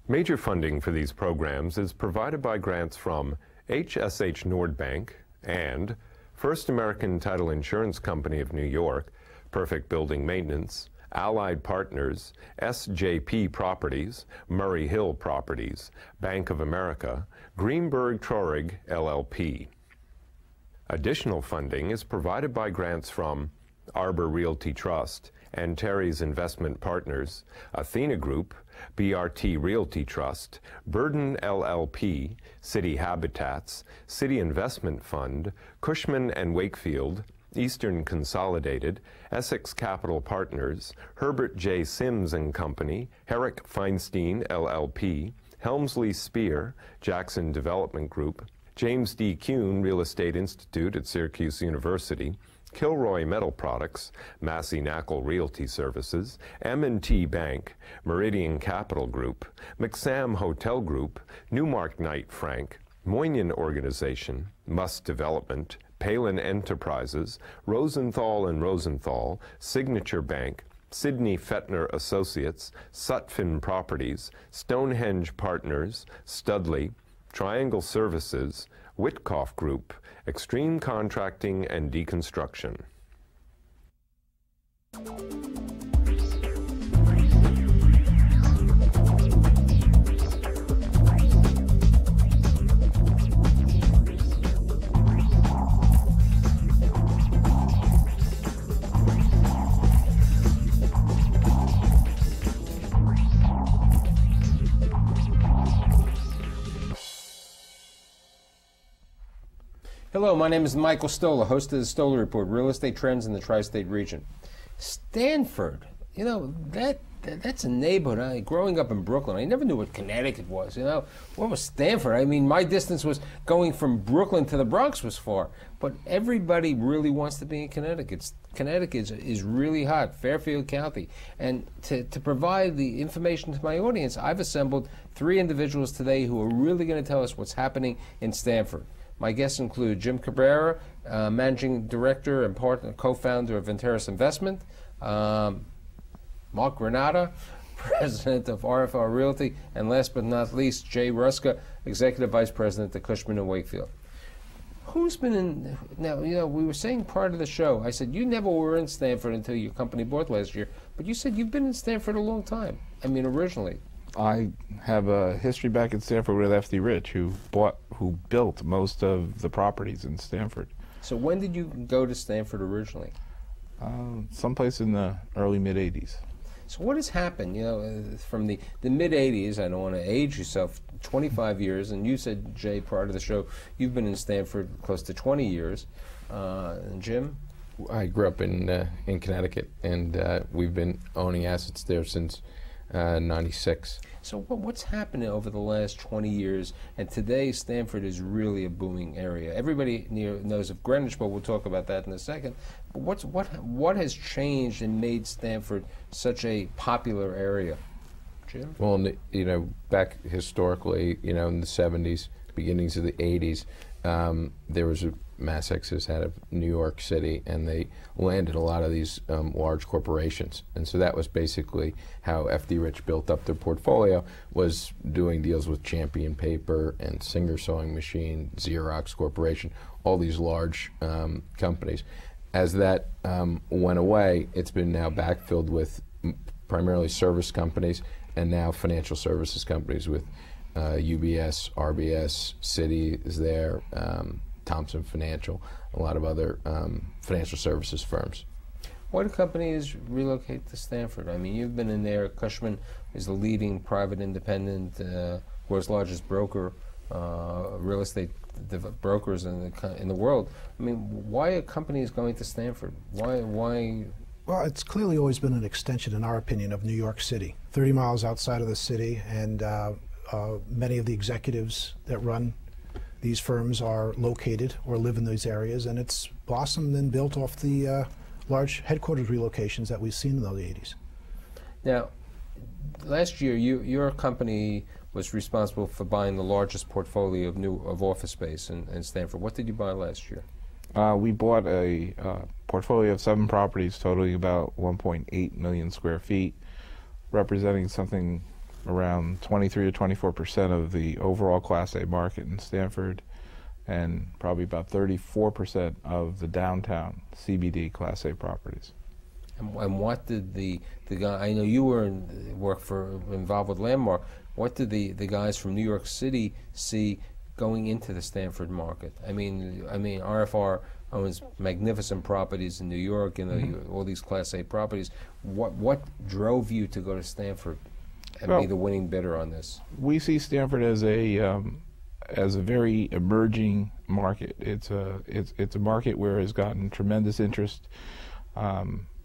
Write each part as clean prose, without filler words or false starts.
Major funding for these programs is provided by grants from HSH Nordbank and First American Title Insurance Company of New York, Perfect Building Maintenance, Allied Partners, SJP Properties, Murray Hill Properties, Bank of America, Greenberg TRAURIG, LLP. Additional funding is provided by grants from Arbor Realty Trust, Antares Investment Partners, Athena Group, BRT Realty Trust, Burden LLP, City Habitats, City Investment Fund, Cushman & Wakefield, Eastern Consolidated, Essex Capital Partners, Herbert J. Sims & Company, Herrick Feinstein LLP, Helmsley Spear, Jackson Development Group, James D. Kuhn Real Estate Institute at Syracuse University, Kilroy Metal Products, Massey Knackle Realty Services, M&T Bank, Meridian Capital Group, McSam Hotel Group, NEWMARK Knight Frank, Moinian Organization, Must Development, Palin Enterprises, Rosenthal & Rosenthal, Signature Bank, SIDNEY FETNER Associates, Sutphin Properties, Stonehenge Partners, Studley, Triangle Services, WITKOFF Group, Extreme Contracting and Deconstruction. Hello, my name is Michael Stoller, host of the Stoller Report, Real Estate Trends in the Tri-State Region. Stamford, you know, that's a neighborhood. Growing up in Brooklyn, I never knew what Connecticut was, you know. What was Stamford? I mean, my distance was going from Brooklyn to the Bronx was far, but everybody really wants to be in Connecticut. Connecticut is really hot, Fairfield County. And to provide the information to my audience, I've assembled 3 individuals today who are really going to tell us what's happening in Stamford. My guests include Jim Cabrera, Managing Director and partner, co-founder of Venteris Investment, Mark Granata, President of RFR Realty, and last but not least, Jay Ruska, Executive Vice President at Cushman & Wakefield. Who's been in, now, you know, we were saying part of the show, I said, you never were in Stamford until your company bought last year, but you said you've been in Stamford a long time. I mean, originally. I have a history back in Stamford with F.D. Rich, who built most of the properties in Stamford. So when did you go to Stamford originally? Someplace in the early mid-'80s. So what has happened, you know, from the mid-'80s, I don't want to age yourself, 25 years, and you said, Jay, prior to the show, you've been in Stamford close to 20 years. And Jim? I grew up in Connecticut, and we've been owning assets there since 96. So what's happened over the last 20 years? And today, Stamford is really a booming area. Everybody knows of Greenwich, but we'll talk about that in a second. But what has changed and made Stamford such a popular area? Jim? Well, you know, back historically, you know, in the 70s, beginnings of the 80s, there was a mass exodus out of New York City, and they landed a lot of these large corporations. And so that was basically how F.D. Rich built up their portfolio, was doing deals with Champion Paper and Singer Sewing Machine, Xerox Corporation, all these large companies. As that went away, it's been now backfilled with primarily service companies and now financial services companies with UBS, RBS, Citi is there, Thompson Financial, a lot of other financial services firms. Why do companies relocate to Stamford? I mean, you've been in there. Cushman is the leading private independent, world's largest broker, real estate brokers in the world. I mean, why are companies going to Stamford? Why? Well, it's clearly always been an extension, in our opinion, of New York City. 30 miles outside of the city, and many of the executives that run these firms are located or live in these areas, and it's blossomed and built off the large headquarters relocations that we've seen in the 80s. Now, last year, your company was responsible for buying the largest portfolio of office space in Stamford. What did you buy last year? We bought a portfolio of 7 properties totaling about 1.8 million square feet, representing something around 23 to 24% of the overall Class A market in Stamford, and probably about 34% of the downtown CBD Class A properties. And what did the guy? I know you were involved with Landmark. What did the guys from New York City see going into the Stamford market? I mean, RFR owns magnificent properties in New York. You know, all these Class A properties. What drove you to go to Stamford and be the winning bidder on this? We see Stamford as a very emerging market. It's a market where it's gotten tremendous interest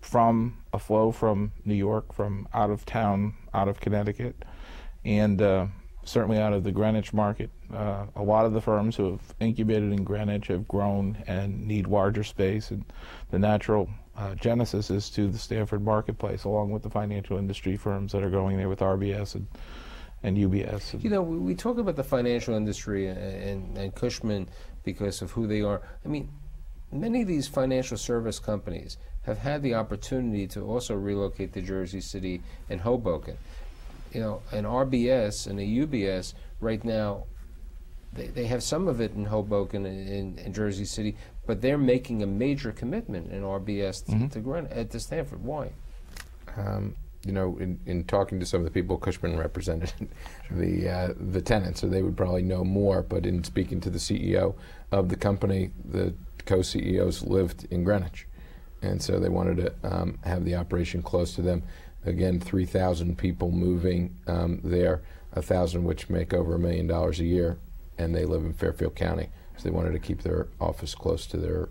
from a flow from New York, from out of town, out of Connecticut, and certainly out of the Greenwich market. A lot of the firms who have incubated in Greenwich have grown and need larger space, and the natural genesis is to the Stamford marketplace, along with the financial industry firms that are going there with RBS and UBS. You know, we talk about the financial industry and Cushman because of who they are. I mean, many of these financial service companies have had the opportunity to also relocate to Jersey City and Hoboken. You know, an RBS and a UBS right now, they have some of it in Hoboken and in Jersey City, but they're making a major commitment in RBS to Stamford. Why? You know, in talking to some of the people Cushman represented, the tenants, so they would probably know more, but in speaking to the CEO of the company, the co-CEOs lived in Greenwich, and so they wanted to have the operation close to them. Again, 3,000 people moving there, 1,000 which make over $1 million a year, and they live in Fairfield County, so they wanted to keep their office close to their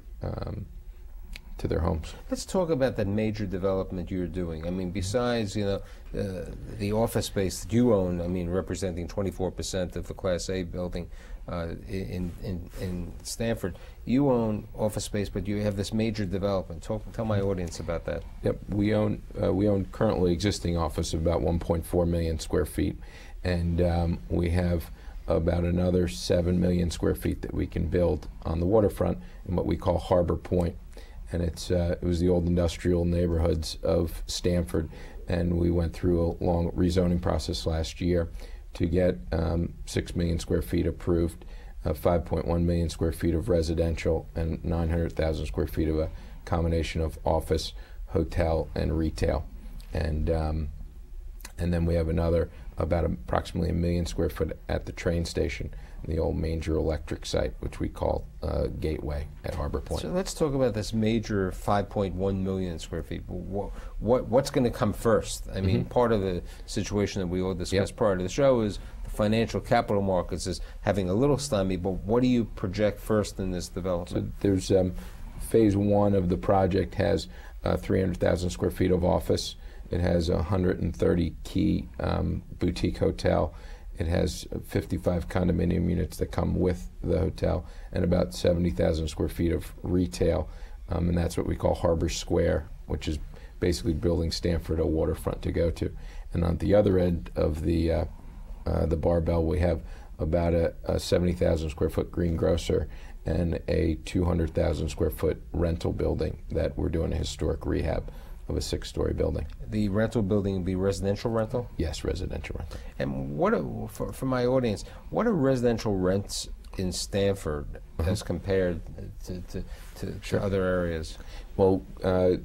homes. Let's talk about that major development you're doing. I mean, besides, you know, the office space that you own, I mean, representing 24% of the Class A building in Stamford, you own office space, but you have this major development. Tell my audience about that. Yep, we own currently existing office of about 1.4 million square feet, and we have about another 7 million square feet that we can build on the waterfront in what we call Harbor Point. And it was the old industrial neighborhoods of Stamford, and we went through a long rezoning process last year to get 6 million square feet approved, 5.1 million square feet of residential, and 900,000 square feet of a combination of office, hotel, and retail. And then we have another about approximately 1 million square foot at the train station, the old Manger Electric site, which we call Gateway at Harbor Point. So let's talk about this major 5.1 million square feet. What's going to come first? I mean, part of the situation that we all discussed prior to the show is the financial capital markets is having a little stymie, but what do you project first in this development? So there's phase one of the project has 300,000 square feet of office. It has 130 key boutique hotel. It has 55 condominium units that come with the hotel, and about 70,000 square feet of retail, and that's what we call Harbor Square, which is basically building Stamford a waterfront to go to. And on the other end of the barbell, we have about a 70,000 square foot greengrocer and a 200,000 square foot rental building that we're doing a historic rehab of a 6-story building. The rental building will be residential rental? Yes, residential rental. And what for my audience, what are residential rents in Stamford as compared to other areas? Well,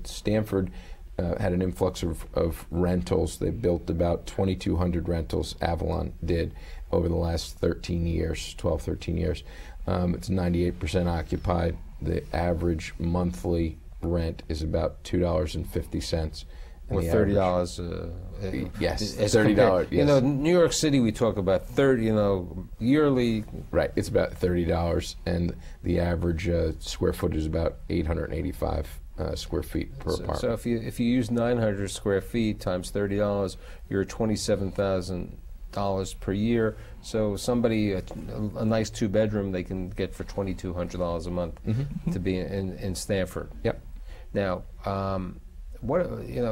Stamford had an influx of rentals. They built about 2,200 rentals, Avalon did, over the last 13 years, 12, 13 years. It's 98% occupied. The average monthly rent is about $2.50. Or $30. Yes, $30. Yes. You know, New York City, we talk about 30. You know, yearly. Right, it's about $30, and the average square foot is about 885 square feet per apartment. So if you use 900 square feet times $30, you're at $27,000 per year. So somebody a nice 2-bedroom they can get for $2,200 a month to be in Stamford. Yep. Now,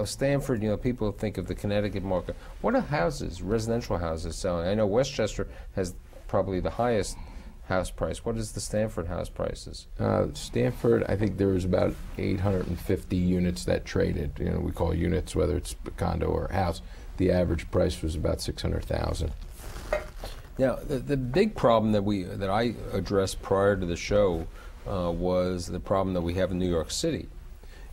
Stamford, people think of the Connecticut market. What are houses, residential houses selling? I know Westchester has probably the highest house price. What is the Stamford house prices? Stamford, I think there was about 850 units that traded. We call units, whether it's a condo or a house, the average price was about $600,000. Now, the big problem that I addressed prior to the show was the problem that we have in New York City.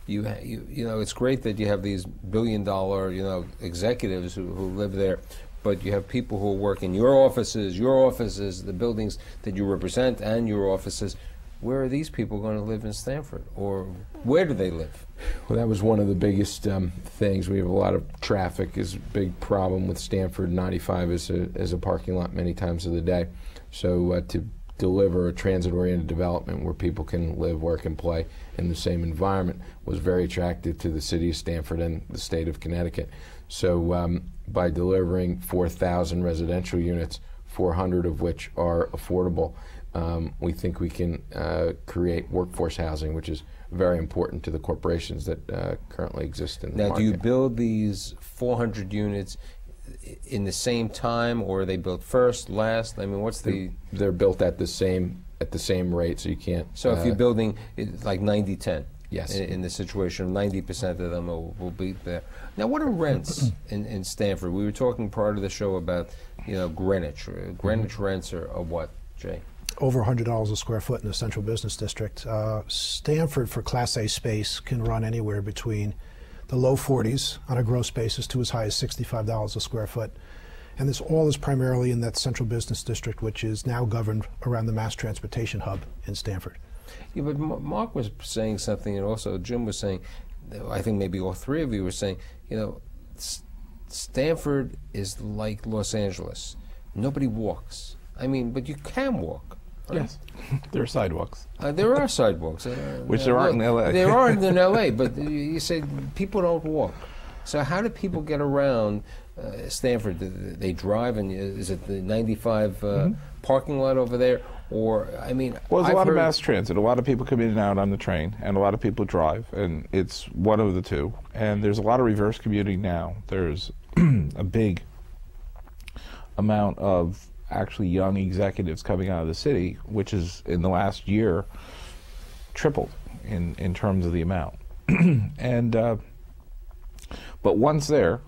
You know, it's great that you have these billion-dollar, you know, executives who live there, but you have people who work in your offices, the buildings that you represent, and your offices. Where are these people going to live in Stamford, or where do they live? Well, that was one of the biggest things. We have a lot of traffic is a big problem with Stamford. 95 is a parking lot many times of the day. So to deliver a transit-oriented development where people can live, work, and play in the same environment was very attractive to the city of Stamford and the state of Connecticut. So by delivering 4,000 residential units, 400 of which are affordable, we think we can create workforce housing, which is very important to the corporations that currently exist in the market. Now, do you build these 400 units in the same time, or are they built first, last? I mean, what's They're built at the same rate, so you can't. So if you're building it like 90-10, yes, in the situation, 90% of them will be there. Now, what are rents in Stamford? We were talking prior to the show about, you know, Greenwich. Greenwich rents are what, Jay? Over $100 a square foot in the central business district. Stamford, for Class A space, can run anywhere between the low 40s on a gross basis to as high as $65 a square foot. And this all is primarily in that central business district, which is now governed around the mass transportation hub in Stamford. Yeah, but Mark was saying something, and also Jim was saying, I think maybe all three of you were saying, you know, Stamford is like Los Angeles. Nobody walks. I mean, but you can walk. Right? Yes, there are sidewalks. There are sidewalks. Which there aren't in L.A. There aren't in L.A., but you say people don't walk. So how do people get around Stamford? They drive, and is it the 95 parking lot over there? Or, I mean, well, there's a lot of mass transit. A lot of people come in and out on the train, and a lot of people drive, and it's one of the two. And there's a lot of reverse commuting now. There's a big amount of actually young executives coming out of the city, which is in the last year tripled in terms of the amount. And but once there,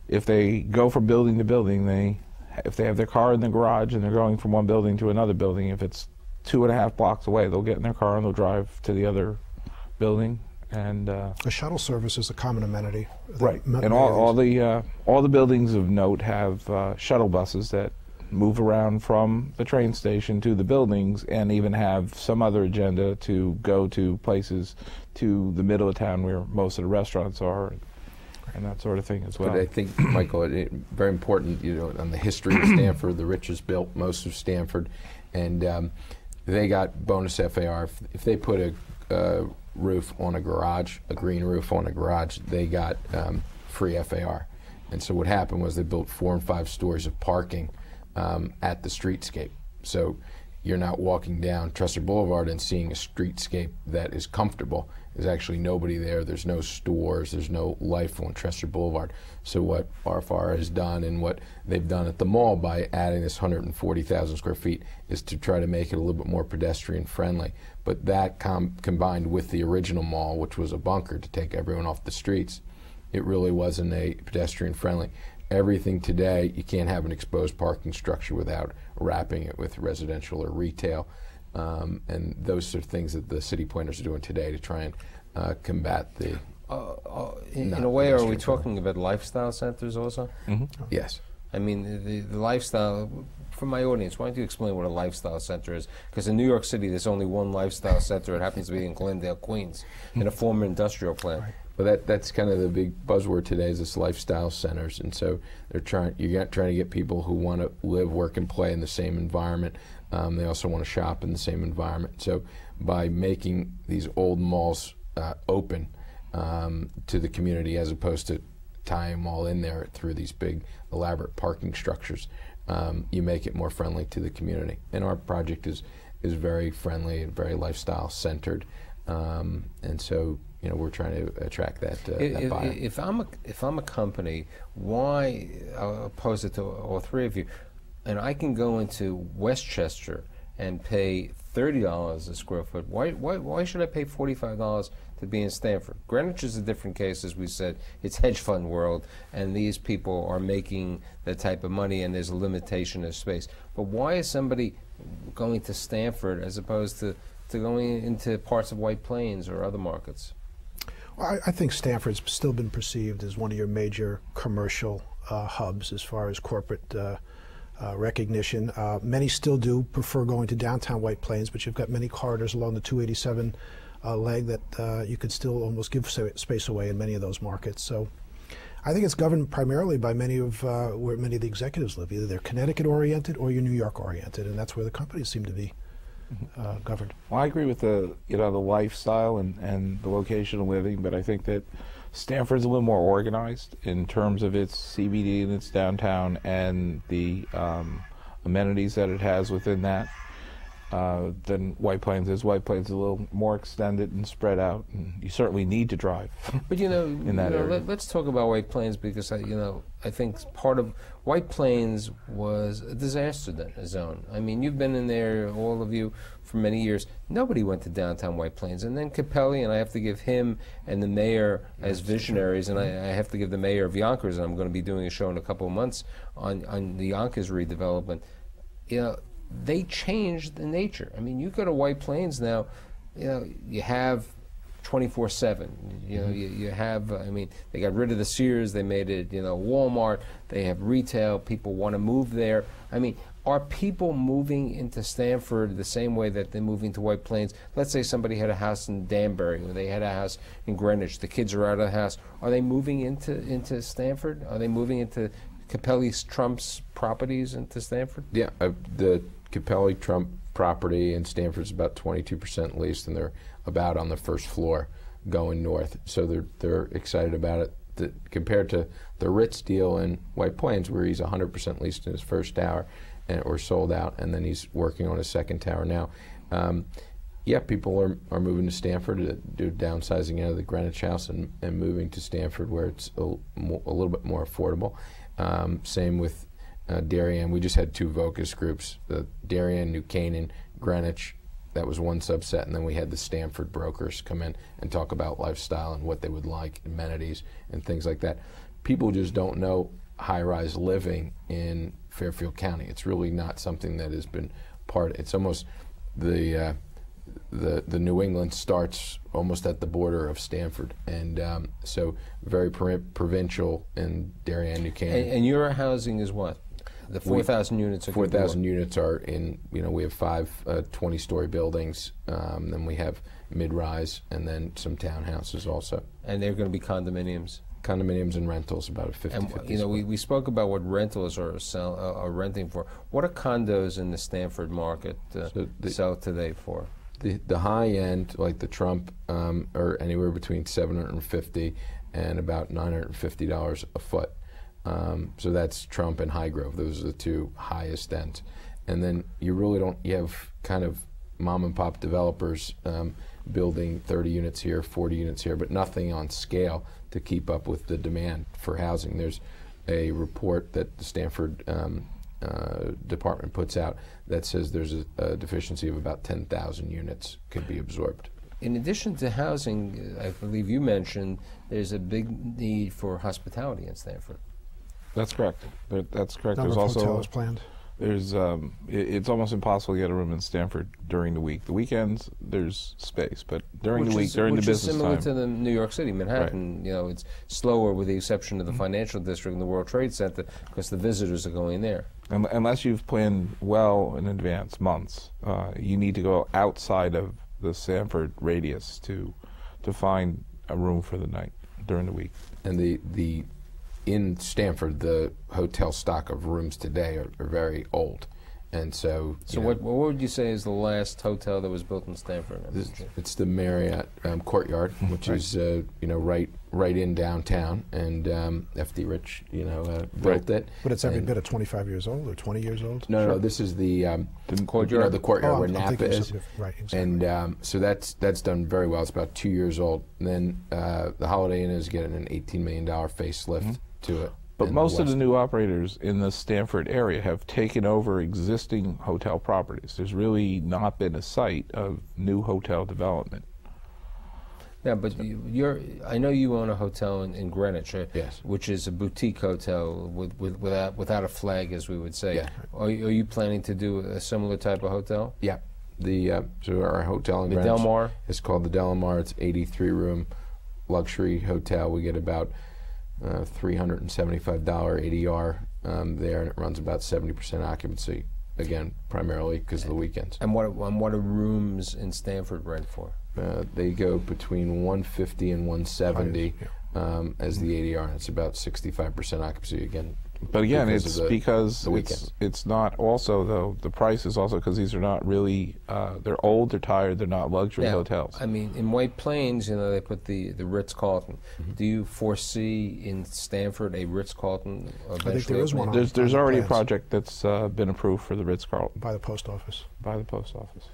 if they go from building to building, if they have their car in the garage and they're going from one building to another building, if it's 2.5 blocks away, they'll get in their car and they'll drive to the other building. And a shuttle service is a common amenity. Right, and all the buildings of note have shuttle buses that move around from the train station to the buildings, and even have some other agenda to go to places to the middle of town where most of the restaurants are, and that sort of thing as well. But I think, Michael, very important, you know, on the history of Stamford, the Richards built most of Stamford, and they got bonus FAR. If they put a roof on a garage, a green roof on a garage, they got free FAR. And so what happened was they built 4 and 5 stories of parking at the streetscape. So you're not walking down Trester Boulevard and seeing a streetscape that is comfortable. There's actually nobody there. There's no stores. There's no life on Trester Boulevard. So what RFR has done, and what they've done at the mall by adding this 140,000 square feet, is to try to make it a little bit more pedestrian friendly. But that combined with the original mall, which was a bunker to take everyone off the streets, it really wasn't a pedestrian friendly. Everything today, you can't have an exposed parking structure without wrapping it with residential or retail. And those are things that the city planners are doing today to try and combat the... in a way, are we talking about lifestyle centers also? Yes. I mean, the lifestyle, for my audience, why don't you explain what a lifestyle center is? Because in New York City, there's only one lifestyle center. It happens to be in Glendale, Queens, in a former industrial plant. Right. Well, that's kind of the big buzzword today, is this lifestyle centers, and so you're trying to get people who want to live, work, and play in the same environment. They also want to shop in the same environment. So by making these old malls open to the community, as opposed to tying them all in there through these big elaborate parking structures, you make it more friendly to the community. And our project is very friendly and very lifestyle centered, and so, you know, we're trying to attract that buyer. If I'm a company, why, I'll pose it to all three of you, and I can go into Westchester and pay $30 a square foot. Why should I pay $45 to be in Stamford? Greenwich is a different case, as we said. It's hedge fund world, and these people are making that type of money, and there's a limitation of space. But why is somebody going to Stamford as opposed to going into parts of White Plains or other markets? Well, I think Stamford's still been perceived as one of your major commercial hubs as far as corporate recognition. Many still do prefer going to downtown White Plains, but you've got many corridors along the 287 leg that you could still almost give space away in many of those markets. So I think it's governed primarily by many of where many of the executives live. Either they're Connecticut oriented or you're New York oriented, and that's where the companies seem to be governed. Well, I agree with the the lifestyle and the location of living, but I think that Stamford's a little more organized in terms of its CBD and its downtown and the amenities that it has within that than White Plains is. White Plains is a little more extended and spread out, and you certainly need to drive. But in that area. Let's talk about White Plains, because I think part of White Plains was a disaster zone. I mean, you've been in there, all of you, for many years. Nobody went to downtown White Plains, and then Capelli, and I have to give him and the mayor as visionaries, and I have to give the mayor of Yonkers, and I'm going to be doing a show in a couple of months on the Yonkers redevelopment. They changed the nature. I mean, you go to White Plains now, you have 24/7. You have, I mean, they got rid of the Sears, they made it, Walmart, they have retail, people want to move there. I mean, are people moving into Stamford the same way that they're moving to White Plains? Let's say somebody had a house in Danbury, or they had a house in Greenwich, the kids are out of the house. Are they moving into Stamford? Are they moving into Capelli Trump's properties into Stamford? Yeah, the Capelli Trump property in Stamford's about 22% leased, and they're about on the first floor going north. So they're excited about it. Compared to the Ritz deal in White Plains, where he's 100% leased in his first tower, or sold out, and then he's working on his second tower now. Yeah, people are moving to Stamford to do downsizing out of the Greenwich house and moving to Stamford, where it's a little bit more affordable. Same with Darien. We just had two Vocus groups, the Darien, New Canaan, Greenwich. That was one subset, and then we had the Stamford brokers come in and talk about lifestyle and what they would like, amenities and things like that. People just don't know high-rise living in Fairfield County. It's really not something that has been it's almost the New England starts almost at the border of Stamford, and so very provincial in Darien, New Canaan. And your housing is what? The 4,000 units are 4,000 units are in, we have 5 20-story buildings, then we have mid-rise, and then some townhouses also. And they're going to be condominiums? Condominiums and rentals, about a 50-50 And we spoke about what rentals are renting for. What are condos in the Stamford market sell today for? The high end, like the Trump, are anywhere between $750 and about $950 a foot. So that's Trump and Highgrove. Those are the two highest ends. And then you have kind of mom and pop developers building 30 units here, 40 units here, but nothing on scale to keep up with the demand for housing. There's a report that the Stamford department puts out that says there's a deficiency of about 10,000 units could be absorbed. In addition to housing, I believe you mentioned there's a big need for hospitality in Stamford. That's correct. That's correct. Number There's of also hotels planned. There's it's almost impossible to get a room in Stamford during the week. The weekends there's space, but during the week, during the business time, which is similar to the New York City, Manhattan. Right. It's slower with the exception of the financial district and the World Trade Center because the visitors are going there. Unless you've planned well in advance, months, you need to go outside of the Stamford radius to find a room for the night during the week. And in Stamford, the hotel stock of rooms today are very old, and so. So what would you say is the last hotel that was built in Stamford? It's the Marriott Courtyard, which is right in downtown, and F.D. Rich built it. But it's every bit of 25 years old or 20 years old. No, this is the courtyard. The courtyard where I'm Napa is. Right, exactly. And so that's done very well. It's about 2 years old. And then the Holiday Inn is getting an $18 million facelift to it. But in most of the west. new operators in the Stamford area have taken over existing hotel properties. There's really not been a site of new hotel development. Yeah, but I know you own a hotel in Greenwich, Yes. which is a boutique hotel without a flag, as we would say. Yeah. Are you planning to do a similar type of hotel? Yeah. So our hotel in The Greenwich Del Mar? is called the Del Mar. It's 83-room luxury hotel. We get about $375 ADR there, and it runs about 70% occupancy. Again, primarily because of the weekends. And what are rooms in Stamford rent for? They go between 150 and 170 as the ADR, and it's about 65% occupancy again. But again, because it's of because the weekends. it's not also, though, the price is also because these are not really, they're old, they're tired, they're not luxury hotels. I mean, in White Plains, they put the Ritz-Carlton. Do you foresee in Stamford a Ritz-Carlton eventually? I think there is one. There's on already a plans project that's been approved for the Ritz-Carlton by the post office. by the post office.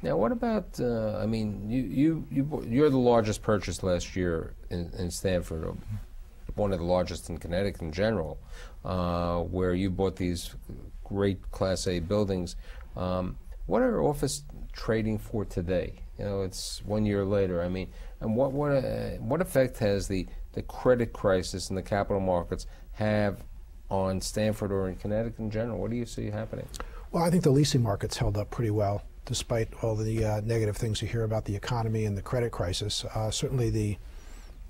Now, what about? I mean, you're the largest purchase last year in Stamford, or one of the largest in Connecticut in general, where you bought these great Class A buildings. What are office trading for today? It's 1 year later. I mean, and what effect has the credit crisis in the capital markets have on Stamford or in Connecticut in general? What do you see happening? Well, I think the leasing market's held up pretty well, despite all the negative things you hear about the economy and the credit crisis. Certainly the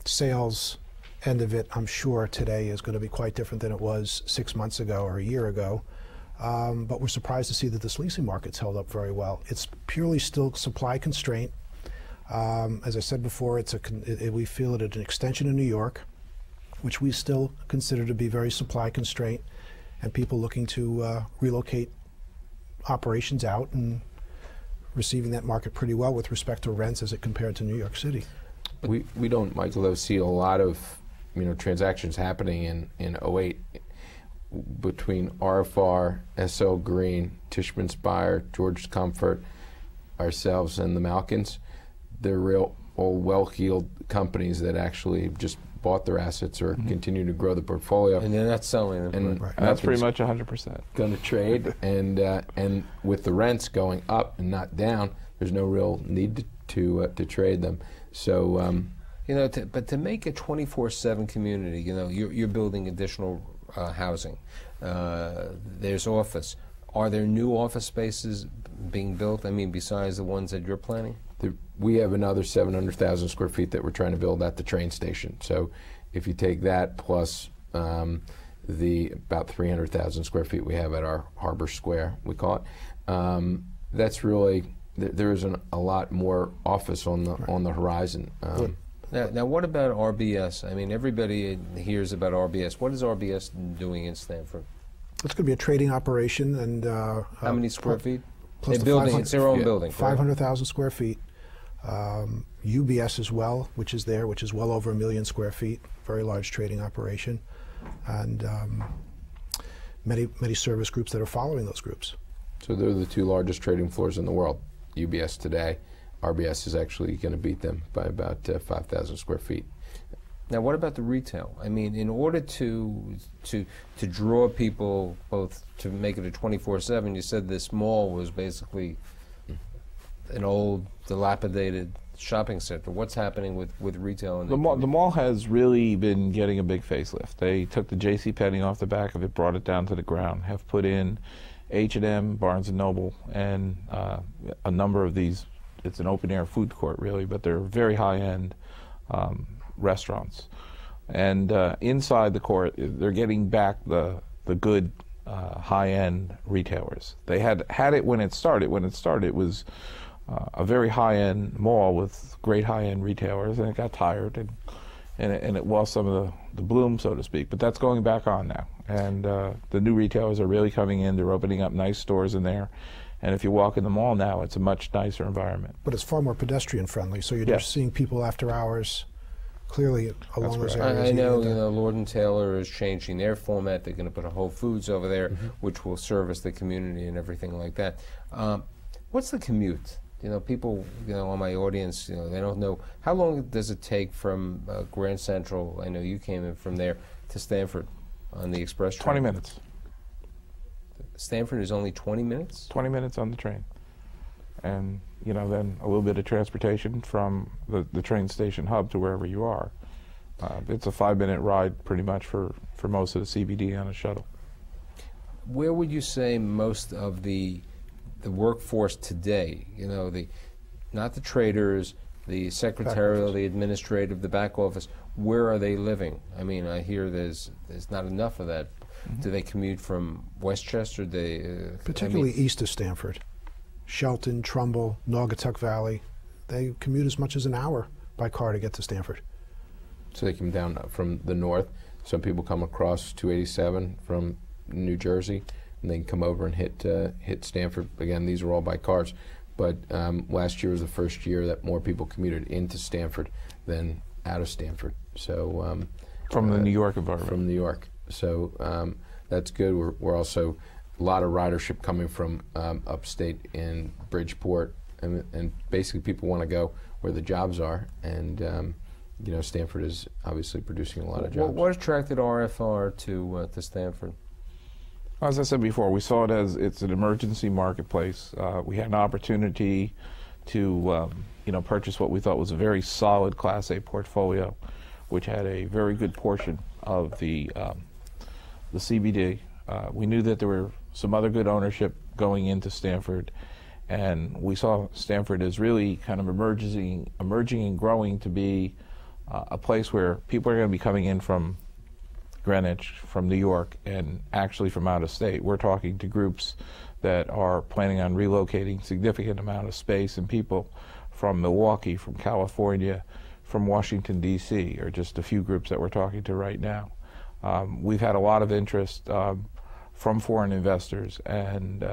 sales end of it, I'm sure, today is going to be quite different than it was 6 months ago or a year ago. But we're surprised to see that this leasing market's held up very well. It's purely still supply constraint. As I said before, we feel it at an extension in New York, which we still consider to be very supply constraint, and people looking to relocate operations out and receiving that market pretty well with respect to rents as it compared to New York City. We don't, Michael, though, see a lot of transactions happening in 08 between RFR, SL Green, Tishman Speyer, George Comfort, ourselves, and the Malkins. They're real old, well-heeled companies that actually just bought their assets or continue to grow the portfolio. And they're not selling them. And Right. That's pretty much 100%. going to trade, and with the rents going up and not down, there's no real need to trade them. So, but to make a 24/7 community, you're building additional housing. There's office. Are there new office spaces being built? I mean, besides the ones that you're planning? we have another 700,000 square feet that we're trying to build at the train station. So if you take that plus the about 300,000 square feet we have at our Harbor Square, we call it, that's really, there isn't a lot more office on the horizon. Now, what about RBS? I mean, everybody hears about RBS. What is RBS doing in Stamford? It's going to be a trading operation, and how many square feet? Plus They're the building. 500 It's their own building. 500,000 square feet. UBS as well, which is well over 1 million square feet. Very large trading operation, and many service groups that are following those groups. So they're the two largest trading floors in the world. UBS today, RBS is actually going to beat them by about 5,000 square feet. Now, what about the retail? I mean, in order to draw people, both to make it a 24/7, you said this mall was basically an old, dilapidated shopping center. What's happening with retail? In the mall has really been getting a big facelift. They took the JCPenney off the back of it, brought it down to the ground, have put in H&M, Barnes & Noble, and a number of these. It's an open-air food court, really, but they're very high-end restaurants. And inside the court, they're getting back the good high-end retailers. They had it when it started. When it started, it was a very high-end mall with great high-end retailers, and it got tired, and it lost some of the bloom, so to speak. But that's going back on now, and the new retailers are really coming in. They're opening up nice stores in there. And if you walk in the mall now, it's a much nicer environment. But it's far more pedestrian friendly, so you're just seeing people after hours clearly along those areas. I know, Lord & Taylor is changing their format. They're going to put a Whole Foods over there, which will service the community and everything like that. What's the commute? People, on my audience, they don't know. How long does it take from Grand Central, I know you came in from there, to Stamford on the express train? 20 minutes. Stamford is only 20 minutes? 20 minutes on the train. And, you know, then a little bit of transportation from the train station hub to wherever you are. It's a 5-minute ride pretty much for most of the CBD on a shuttle. Where would you say most of the workforce today, you know, not the traders, the secretarial, the administrative, the back office, where are they living? I mean, I hear there's not enough of that. Mm-hmm. Do they commute from Westchester? Particularly east of Stamford. Shelton, Trumbull, Naugatuck Valley. They commute as much as an hour by car to get to Stamford. So they come down from the north. Some people come across 287 from New Jersey, and they can come over and hit Stamford. Again, these are all by cars. But last year was the first year that more people commuted into Stamford than out of Stamford. So from the New York environment. From New York. So that's good. We're also a lot of ridership coming from upstate in Bridgeport, and basically people want to go where the jobs are, and you know, Stamford is obviously producing a lot of jobs. What attracted RFR to Stamford? As I said before, we saw it as it's an emergency marketplace. We had an opportunity to you know, purchase what we thought was a very solid Class A portfolio, which had a very good portion of the CBD. We knew that there were some other good ownership going into Stamford, and we saw Stamford as really kind of emerging and growing to be a place where people are going to be coming in from Greenwich, from New York, and actually from out of state. We're talking to groups that are planning on relocating significant amount of space and people from Milwaukee, from California, from Washington, D.C., or just a few groups that we're talking to right now. We've had a lot of interest from foreign investors, and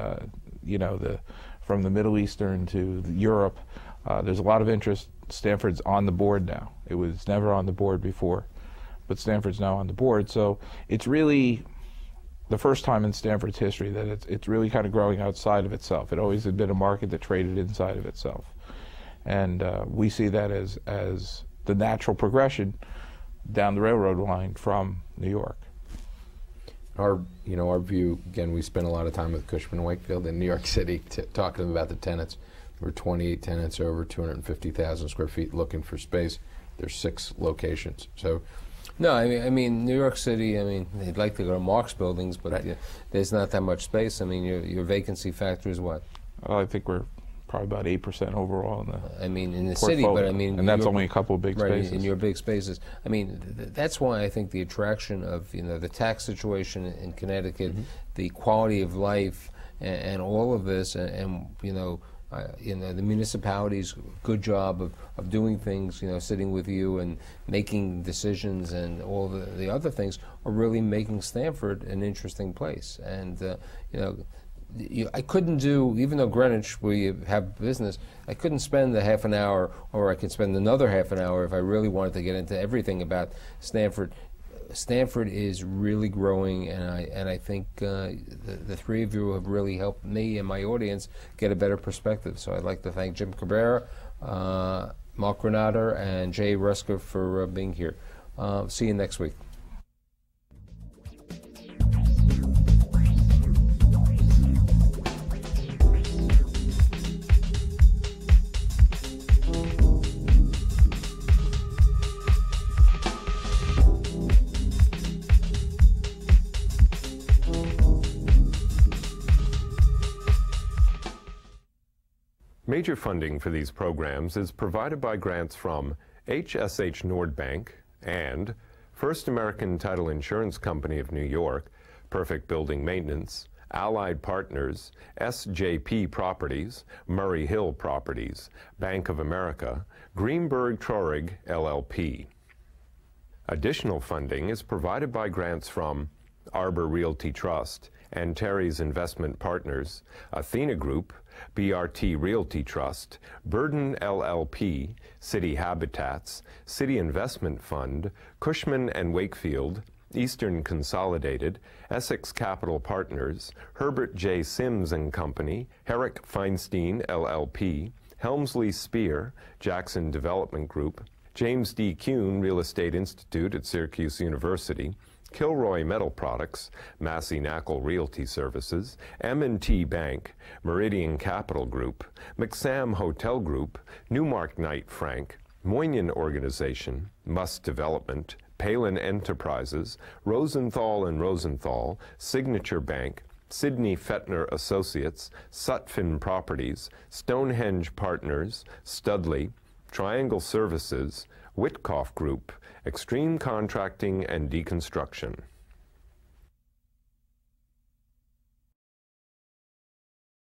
you know, from the Middle Eastern to Europe. There's a lot of interest. Stamford's on the board now. It was never on the board before, but Stamford's now on the board. So it's really the first time in Stamford's history that it's really kind of growing outside of itself. It always had been a market that traded inside of itself, and we see that as the natural progression down the railroad line from New York. Our view, again, we spent a lot of time with Cushman & Wakefield in New York City talking to them about the tenants. There were 28 tenants over 250,000 square feet looking for space. There's 6 locations. So, no, I mean New York City. I mean, they'd like to go to Mark's buildings, but right. There's not that much space. I mean, your vacancy factor is what? Well, I think we're probably about 8% overall in the in the portfolio. city, but I mean, and that's only a couple of big spaces. In your big spaces. I mean, that's why I think the attraction of, you know, the tax situation in Connecticut, mm-hmm. the quality of life, and all of this, and you know, the municipality's good job of doing things, you know, sitting with you and making decisions, and all the other things are really making Stamford an interesting place. And you know, I couldn't do, even though Greenwich, where you have business, I couldn't spend a half an hour, or I could spend another half an hour if I really wanted to get into everything about Stamford. Stamford is really growing, and I think the three of you have really helped me and my audience get a better perspective. So I'd like to thank Jim Cabrera, Mark Renater, and Jay Ruska for being here. See you next week. Major funding for these programs is provided by grants from HSH Nordbank and First American Title Insurance Company of New York, Perfect Building Maintenance, Allied Partners, SJP Properties, Murray Hill Properties, Bank of America, GREENBERG TRAURIG, LLP. Additional funding is provided by grants from Arbor Realty Trust and Terry's Investment Partners, Athena Group, BRT Realty Trust, Burden LLP, City Habitats, City Investment Fund, Cushman & Wakefield, Eastern Consolidated, Essex Capital Partners, Herbert J. Sims & Company, Herrick Feinstein LLP, Helmsley Spear, Jackson Development Group, James D. Kuhn Real Estate Institute at Syracuse University, Kilroy Metal Products, Massey Knackle Realty Services, M&T Bank, Meridian Capital Group, McSam Hotel Group, NEWMARK Knight Frank, Moinian Organization, Must Development, Palin Enterprises, Rosenthal & Rosenthal, Signature Bank, SIDNEY FETNER Associates, Sutphin Properties, Stonehenge Partners, Studley, Triangle Services, WITKOFF Group, Extreme Contracting and Deconstruction.